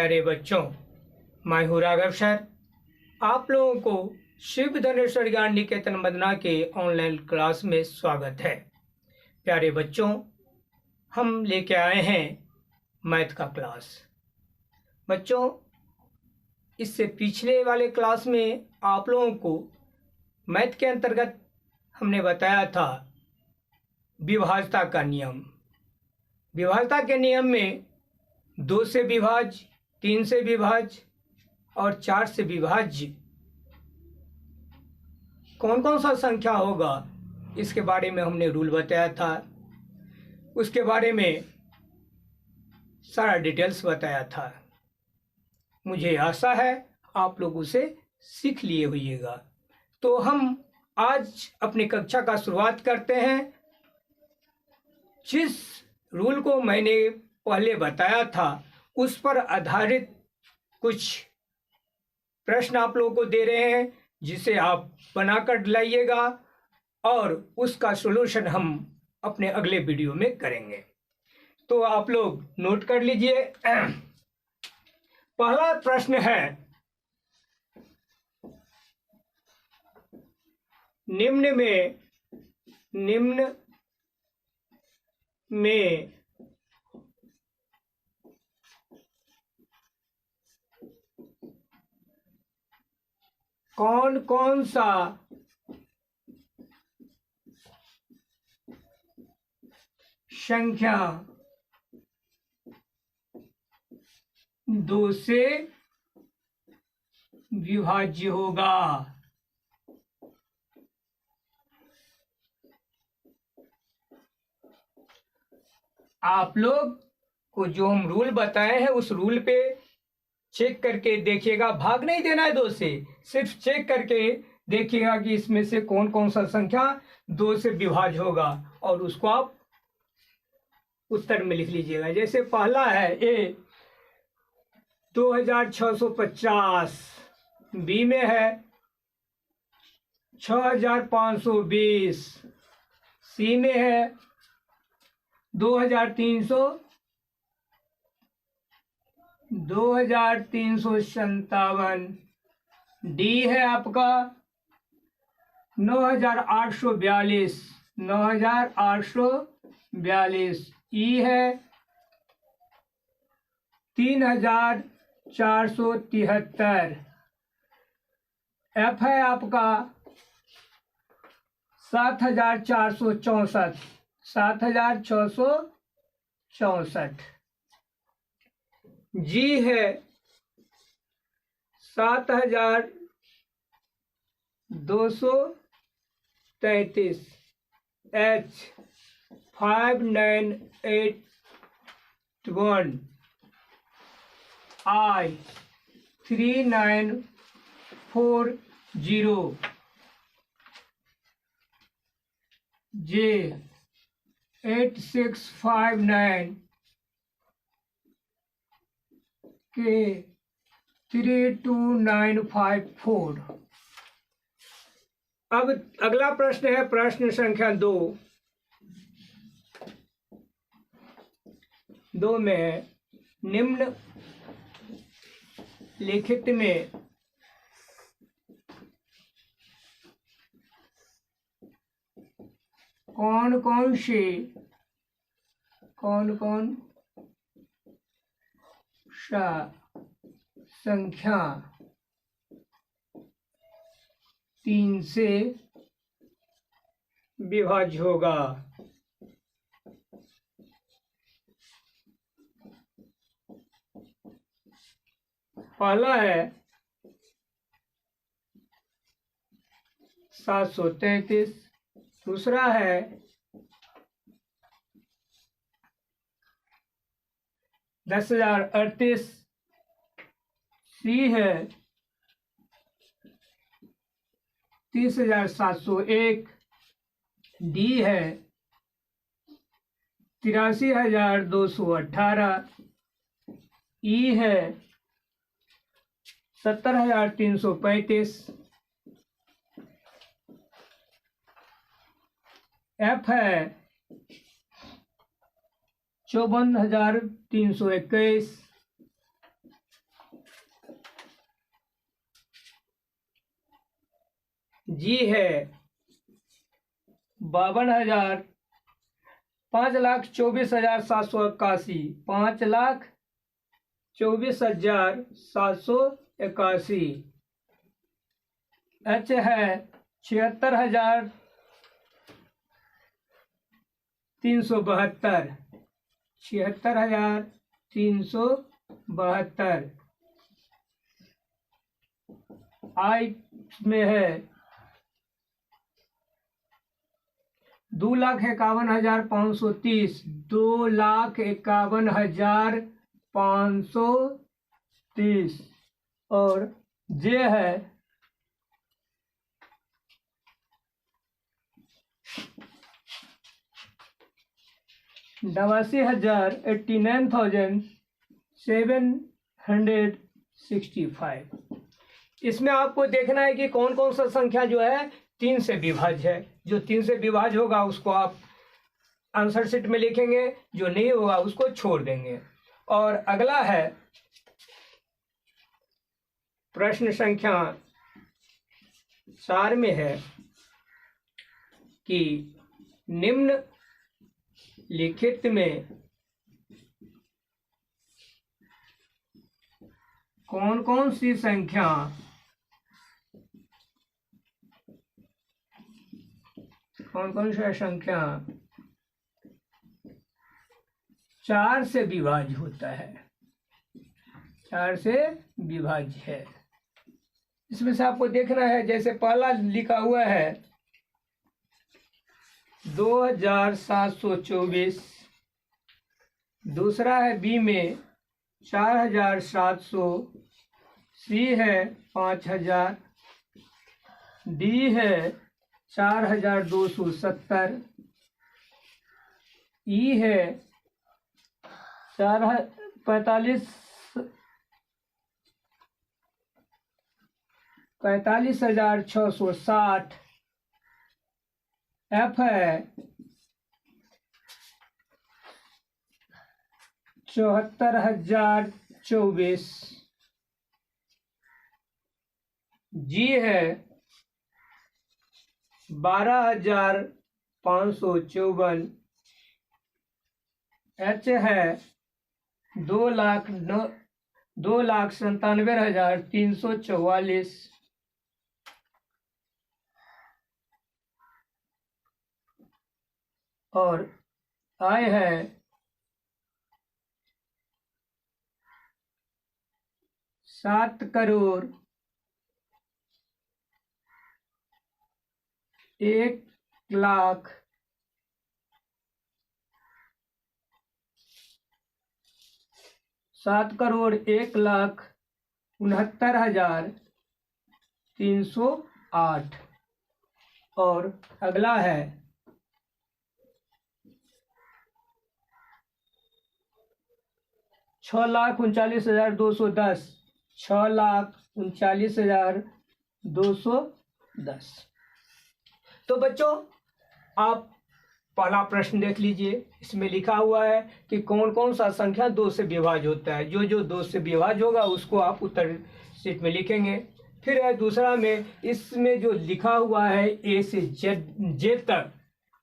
प्यारे बच्चों, मैं हूँ राघव सर। आप लोगों को शिव धनेश्वर ज्ञान निकेतन मदना के ऑनलाइन क्लास में स्वागत है। प्यारे बच्चों, हम लेके आए हैं मैथ का क्लास। बच्चों, इससे पिछले वाले क्लास में आप लोगों को मैथ के अंतर्गत हमने बताया था विभाज्यता का नियम। विभाज्यता के नियम में 2 से विभाज्य, 3 से विभाज्य और 4 से विभाज्य कौन कौन सा संख्या होगा, इसके बारे में हमने रूल बताया था। उसके बारे में सारा डिटेल्स बताया था। मुझे आशा है आप लोग उसे सीख लिए होइएगा। तो हम आज अपनी कक्षा का शुरुआत करते हैं। जिस रूल को मैंने पहले बताया था उस पर आधारित कुछ प्रश्न आप लोगों को दे रहे हैं, जिसे आप बनाकर लाइएगा और उसका सॉल्यूशन हम अपने अगले वीडियो में करेंगे। तो आप लोग नोट कर लीजिए। पहला प्रश्न है, निम्न में कौन कौन सा संख्या 2 से विभाज्य होगा? आप लोग को जो हम रूल बताए हैं उस रूल पे चेक करके देखिएगा। भाग नहीं देना है 2 से, सिर्फ चेक करके देखिएगा कि इसमें से कौन कौन सा संख्या 2 से विभाज्य होगा और उसको आप उत्तर में लिख लीजिएगा। जैसे पहला है ए 2650, बी में है 6520, सी में है 2357, डी है आपका 9842, ई है 3473, एफ है आपका 7664, जी है 7233, एच 5981, आई 3940, जे 8659, के 32954। अब अगला प्रश्न है प्रश्न संख्या 2 में है, निम्न लिखित में कौन कौन सा संख्या 3 से विभाज्य होगा? पहला है 733, दूसरा है 10,038, सी है 30,701, डी है 83,218, ई है 70,335, एफ है 54,321, जी है 52,000, 5,24,781, 5,24,781। एच है 76,372, 76,372। आई में है 2,51,530, 2,51,530। और जे है 89,765। इसमें आपको देखना है कि कौन कौन सा संख्या जो है 3 से विभाज्य है। जो 3 से विभाज्य होगा उसको आप आंसर शीट में लिखेंगे, जो नहीं होगा उसको छोड़ देंगे। और अगला है प्रश्न संख्या 4 में है कि निम्न लिखित में कौन कौन सी संख्या संख्या 4 से विभाज्य होता है, 4 से विभाज्य है। इसमें से आपको देखना है, जैसे पहला लिखा हुआ है 2,724, दूसरा है बी में 4,700, सी है 5,000, डी है 4,270, ई है 45,660, एफ है 74,024, जी है 12,554, एच है 2,97,344, और आई है 7,01,00,000 7,01,69,308। और अगला है 6,39,210, 6,39,210। तो बच्चों, आप पहला प्रश्न देख लीजिए। इसमें लिखा हुआ है कि कौन कौन सा संख्या 2 से विभाज्य होता है। जो जो 2 से विभाज्य होगा उसको आप उत्तर शीट में लिखेंगे। फिर है दूसरा में, इसमें जो लिखा हुआ है ए से जेड तक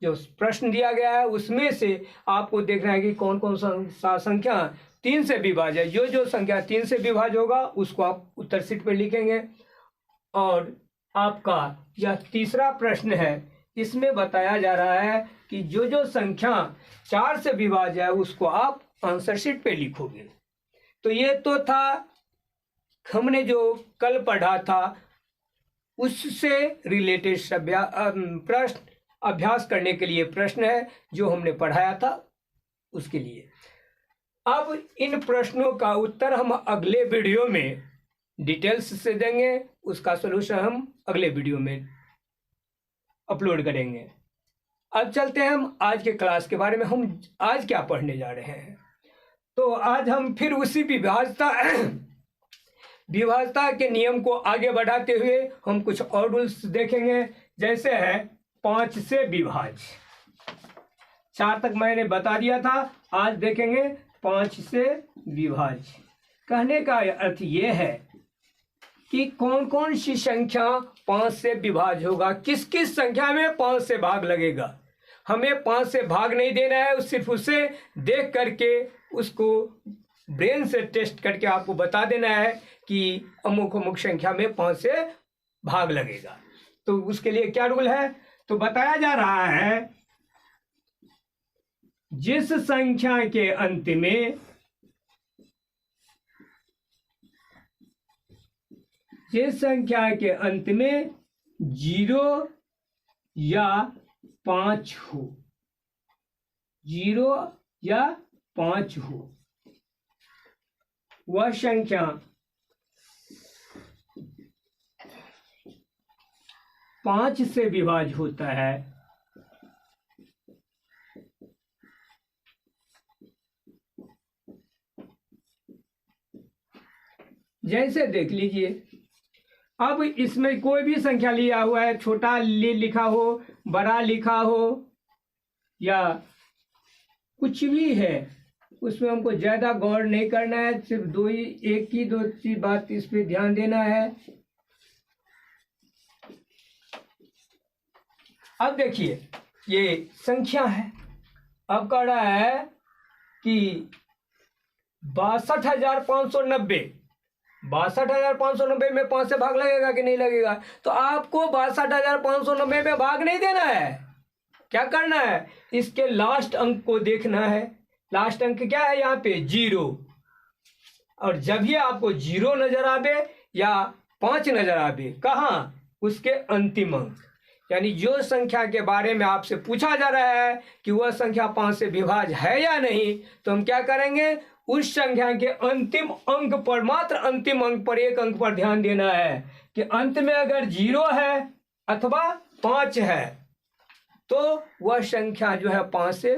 जो प्रश्न दिया गया है, उसमें से आपको देखना है कि कौन कौन सा संख्या 3 से विभाज्य है। जो जो संख्या 3 से विभाज्य होगा उसको आप उत्तर शीट पर लिखेंगे। और आपका यह तीसरा प्रश्न है, इसमें बताया जा रहा है कि जो जो संख्या 4 से विभाज्य है उसको आप आंसर शीट पे लिखोगे। तो ये तो था हमने जो कल पढ़ा था उससे रिलेटेड प्रश्न, अभ्यास करने के लिए प्रश्न है जो हमने पढ़ाया था उसके लिए। अब इन प्रश्नों का उत्तर हम अगले वीडियो में डिटेल्स से देंगे। उसका सलूशन हम अगले वीडियो में अपलोड करेंगे। अब चलते हैं हम आज के क्लास के बारे में। हम आज क्या पढ़ने जा रहे हैं? तो आज हम फिर उसी विभाज्यता के नियम को आगे बढ़ाते हुए हम कुछ और रूल्स देखेंगे। जैसे है 5 से विभाज्य। 4 तक मैंने बता दिया था, आज देखेंगे 5 से विभाज्य। कहने का अर्थ ये है कि कौन कौन सी संख्या 5 से विभाज्य होगा, किस किस संख्या में 5 से भाग लगेगा। हमें 5 से भाग नहीं देना है, सिर्फ उसे देख करके उसको ब्रेन से टेस्ट करके आपको बता देना है कि अमुक अमुक संख्या में 5 से भाग लगेगा। तो उसके लिए क्या रूल है, तो बताया जा रहा है जिस संख्या के अंत में 0 या 5 हो, 0 या 5 हो, वह संख्या 5 से विभाज्य होता है। जैसे देख लीजिए, अब इसमें कोई भी संख्या लिया हुआ है, छोटा लिखा हो, बड़ा लिखा हो, या कुछ भी है, उसमें हमको ज़्यादा गौर नहीं करना है, सिर्फ दो चीज बात इस पे ध्यान देना है। अब देखिए ये संख्या है, अब कह रहा है कि 62,590 62,590 में 5 से भाग लगेगा कि नहीं लगेगा। तो आपको 62,590 में भाग नहीं देना है, क्या करना है, इसके लास्ट अंक को देखना है। लास्ट अंक क्या है यहाँ पे, 0, और जब ये आपको 0 नजर आवे या 5 नजर आवे, कहाँ, उसके अंतिम अंक, यानी जो संख्या के बारे में आपसे पूछा जा रहा है कि वह संख्या 5 से विभाज्य है या नहीं, तो हम क्या करेंगे, उस संख्या के अंतिम अंक पर, मात्र अंतिम अंक पर, एक अंक पर ध्यान देना है कि अंत में अगर 0 है अथवा 5 है तो वह संख्या जो है 5 से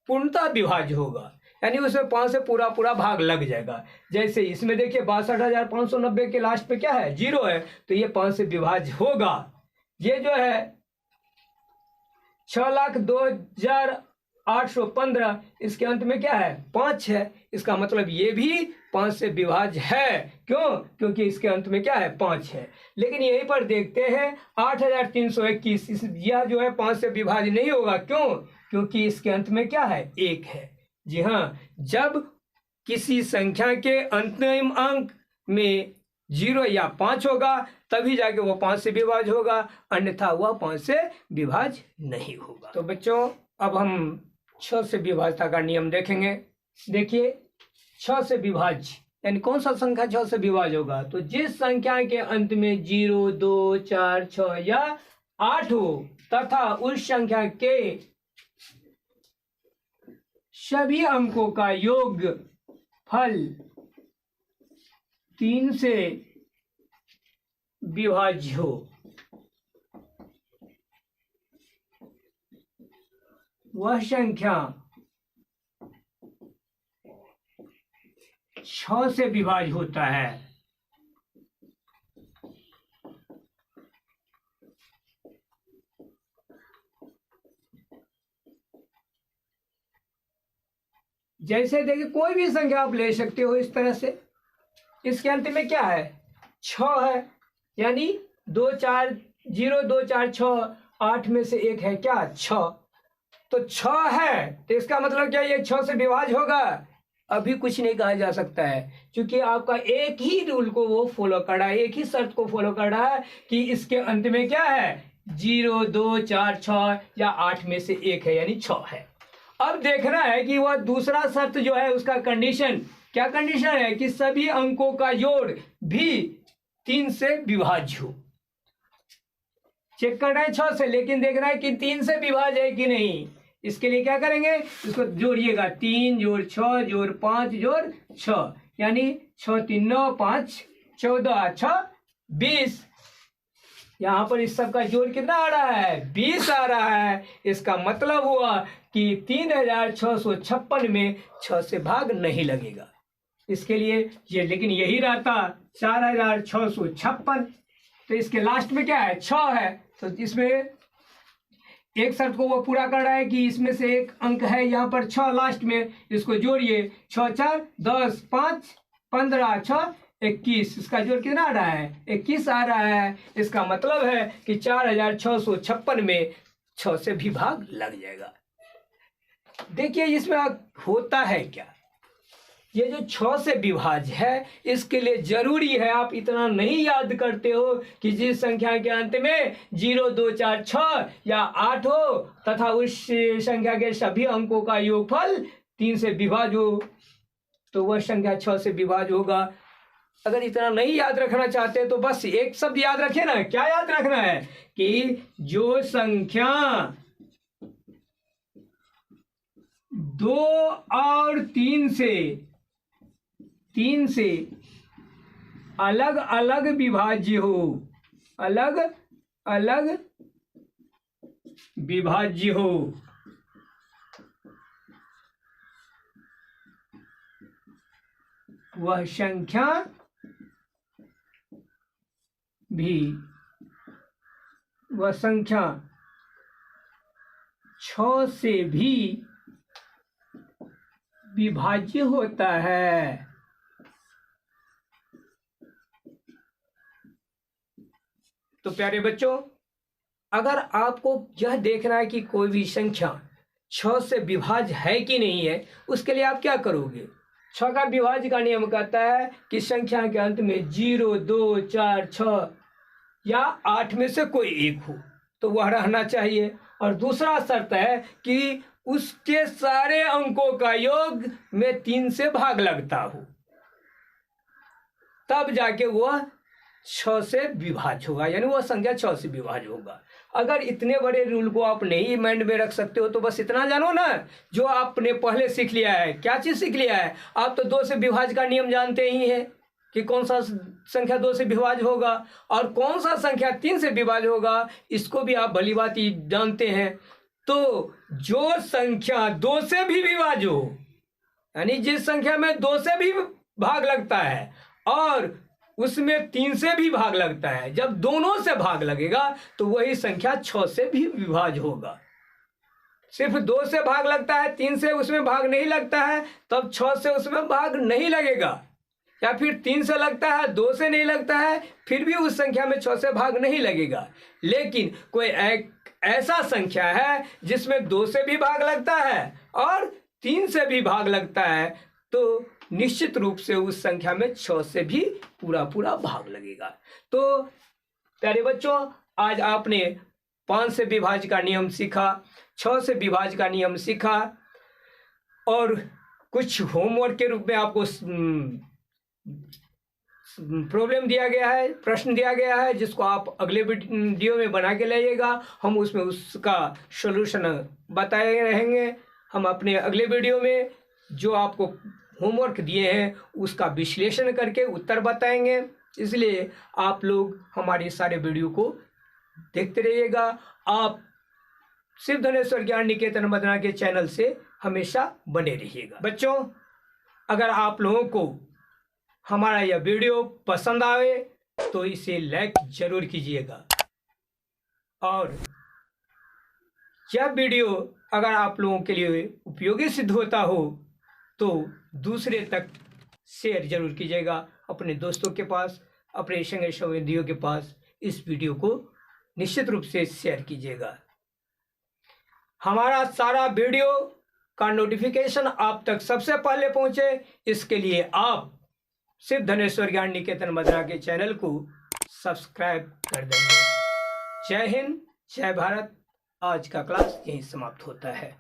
पूर्णतः विभाज्य होगा, यानी उसमें 5 से पूरा पूरा भाग लग जाएगा। जैसे इसमें देखिए 62,590 के लास्ट पे क्या है, 0 है, तो ये 5 से विभाज्य होगा। ये जो है 6,02,815, इसके अंत में क्या है, 5 है, इसका मतलब ये भी 5 से विभाज्य है। क्यों, क्योंकि इसके अंत में क्या है, 5 है। लेकिन यहीं पर देखते हैं 8,321, यह जो है 5 से विभाज्य नहीं होगा। क्यों, क्योंकि इसके अंत में क्या है, 1 है। जी हाँ, जब किसी संख्या के अंतिम अंक में 0 या 5 होगा तभी जाके वह 5 से विभाज्य होगा, अन्यथा वह 5 से विभाज्य नहीं होगा। तो बच्चों, अब हम 6 से विभाज्यता का नियम देखेंगे। देखिए 6 से विभाज्य यानी कौन सा संख्या 6 से विभाज्य होगा, तो जिस संख्या के अंत में 0, 2, 4, 6 या 8 हो तथा उस संख्या के सभी अंकों का योग फल 3 से विभाज्य हो, वह संख्या 6 से विभाज्य होता है। जैसे देखिए कोई भी संख्या आप ले सकते हो इस तरह से, इसके अंत में क्या है, 6 है, यानी 2, 4, 0, 2, 4, 6, 8 में से एक है क्या, 6, तो 6 है, तो इसका मतलब क्या, ये 6 से विभाज्य होगा। अभी कुछ नहीं कहा जा सकता है, क्योंकि आपका एक ही रूल को वो फॉलो कर रहा है, एक ही शर्त को फॉलो कर रहा है कि इसके अंत में क्या है, 0, 2, 4, 6 या 8 में से एक है, यानी 6 है। अब देखना है कि वह दूसरा शर्त जो है उसका कंडीशन क्या, कंडीशन है कि सभी अंकों का जोड़ भी 3 से विभाज्य हो। चेक करना है 6 से, लेकिन देखना है कि 3 से विभाज्य है कि नहीं। इसके लिए क्या करेंगे, इसको जोड़िएगा, 3 जोड़ 6 जोड़ 5 जोड़ 6, यानी 6 3 9 5 14 6 20। यहाँ पर इस सब का जोड़ कितना आ रहा है, 20 आ रहा है। इसका मतलब हुआ कि 3,656 में 6 से भाग नहीं लगेगा। इसके लिए ये, लेकिन यही रहता 4,656, तो इसके लास्ट में क्या है, 6 है, तो इसमें एक शर्त को वो पूरा कर रहा है कि इसमें से एक अंक है यहाँ पर 6 लास्ट में, इसको जोड़िए, 6 4 10 5 15 6 21, इसका जोड़ कितना आ रहा है? 21 आ रहा है। इसका मतलब है कि 4656 में 6 से भी भाग लग जाएगा। देखिए इसमें होता है क्या, ये जो 6 से विभाज्य है इसके लिए जरूरी है आप इतना नहीं याद करते हो कि जिस संख्या के अंत में 0 2 4 6 या 8 हो तथा उस संख्या के सभी अंकों का योगफल 3 से विभाज्य हो तो वह संख्या 6 से विभाज्य होगा। अगर इतना नहीं याद रखना चाहते तो बस एक शब्द याद रखे ना। क्या याद रखना है कि जो संख्या 2 और 3 से अलग अलग विभाज्य हो, अलग अलग विभाज्य हो, वह संख्या भी, वह संख्या 6 से भी विभाज्य होता है। तो प्यारे बच्चों, अगर आपको यह देखना है कि कोई भी संख्या 6 से विभाज्य है कि नहीं है, उसके लिए आप क्या करोगे? 6 का विभाज्य का नियम कहता है कि संख्या के अंत में 0 2 4 6 या 8 में से कोई एक हो तो वह रहना चाहिए। और दूसरा शर्त है कि उसके सारे अंकों का योग में 3 से भाग लगता हो, तब जाके वह 6 से विभाज्य होगा, यानी वह संख्या 6 से विभाज्य होगा। अगर इतने बड़े रूल को आप नहीं माइंड में रख सकते हो तो बस इतना जानो ना, जो आपने पहले सीख लिया है। क्या चीज सीख लिया है? आप तो 2 से विभाज्य का नियम जानते ही हैं कि कौन सा संख्या 2 से विभाज्य होगा और कौन सा संख्या 3 से विभाज्य होगा, इसको भी आप भली बात ही जानते हैं। तो जो संख्या 2 से भी विभाज्य हो, यानी जिस संख्या में 2 से भी भाग लगता है और उसमें 3 से भी भाग लगता है, जब दोनों से भाग लगेगा तो वही संख्या 6 से भी विभाज्य होगा। सिर्फ 2 से भाग लगता है, 3 से उसमें भाग नहीं लगता है, तब 6 से उसमें भाग नहीं लगेगा। या फिर 3 से लगता है, 2 से नहीं लगता है, फिर भी उस संख्या में 6 से भाग नहीं लगेगा। लेकिन कोई ऐसा संख्या है जिसमें 2 से भी भाग लगता है और 3 से भी भाग लगता है, तो निश्चित रूप से उस संख्या में 6 से भी पूरा पूरा भाग लगेगा। तो प्यारे बच्चों, आज आपने 5 से विभाज्य का नियम सीखा, 6 से विभाज्य का नियम सीखा और कुछ होमवर्क के रूप में आपको प्रॉब्लम दिया गया है, प्रश्न दिया गया है, जिसको आप अगले वीडियो में बना के लाइएगा। हम उसमें उसका सॉल्यूशन बताए रहेंगे। हम अपने अगले वीडियो में जो आपको होमवर्क दिए हैं उसका विश्लेषण करके उत्तर बताएंगे। इसलिए आप लोग हमारे सारे वीडियो को देखते रहिएगा। आप शिव धनेश्वर ज्ञान निकेतन मदना के चैनल से हमेशा बने रहिएगा। बच्चों, अगर आप लोगों को हमारा यह वीडियो पसंद आए तो इसे लाइक जरूर कीजिएगा और यह वीडियो अगर आप लोगों के लिए उपयोगी सिद्ध होता हो तो दूसरे तक शेयर जरूर कीजिएगा, अपने दोस्तों के पास, अपने संगी संबंधियों के पास इस वीडियो को निश्चित रूप से शेयर कीजिएगा। हमारा सारा वीडियो का नोटिफिकेशन आप तक सबसे पहले पहुंचे, इसके लिए आप शिव धनेश्वर ज्ञान निकेतन मदना के चैनल को सब्सक्राइब कर देंगे। जय हिंद, जय भारत। आज का क्लास यहीं समाप्त होता है।